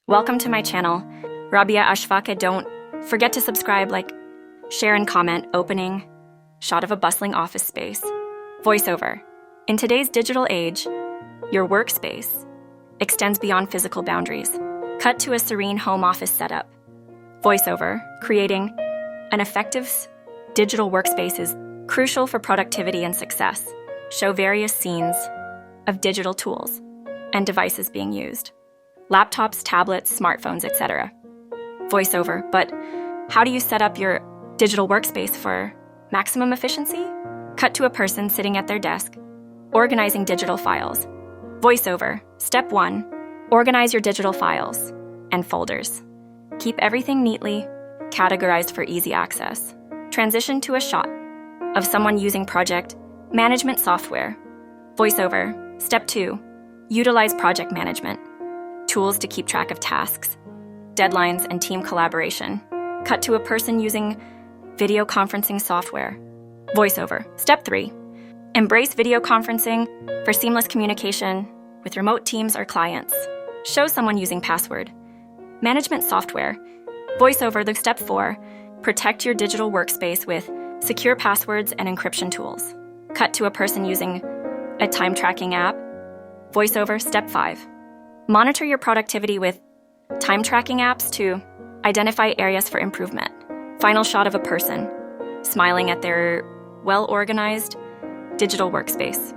Welcome to my channel. Rabia Ashfaka. Don't forget to subscribe, like, share and comment. Opening shot of a bustling office space. Voiceover. In today's digital age, your workspace extends beyond physical boundaries. Cut to a serene home office setup. Voiceover. Creating an effective digital workspace is crucial for productivity and success. Show various scenes of digital tools and devices being used. Laptops, tablets, smartphones, etc. Voiceover. But how do you set up your digital workspace for maximum efficiency? Cut to a person sitting at their desk, organizing digital files. Voiceover. Step 1. Organize your digital files and folders. Keep everything neatly categorized for easy access. Transition to a shot of someone using project management software. Voiceover. Step 2. Utilize project management tools to keep track of tasks, deadlines, and team collaboration. Cut to a person using video conferencing software. Voiceover. Step 3. Embrace video conferencing for seamless communication with remote teams or clients. Show someone using password management software. Voiceover. Step 4. Protect your digital workspace with secure passwords and encryption tools. Cut to a person using a time tracking app. Voiceover. Step 5. Monitor your productivity with time tracking apps to identify areas for improvement. Final shot of a person smiling at their well-organized digital workspace.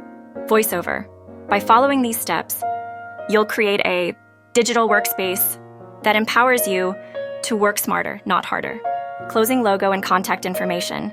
Voiceover. By following these steps, you'll create a digital workspace that empowers you to work smarter, not harder. Closing logo and contact information.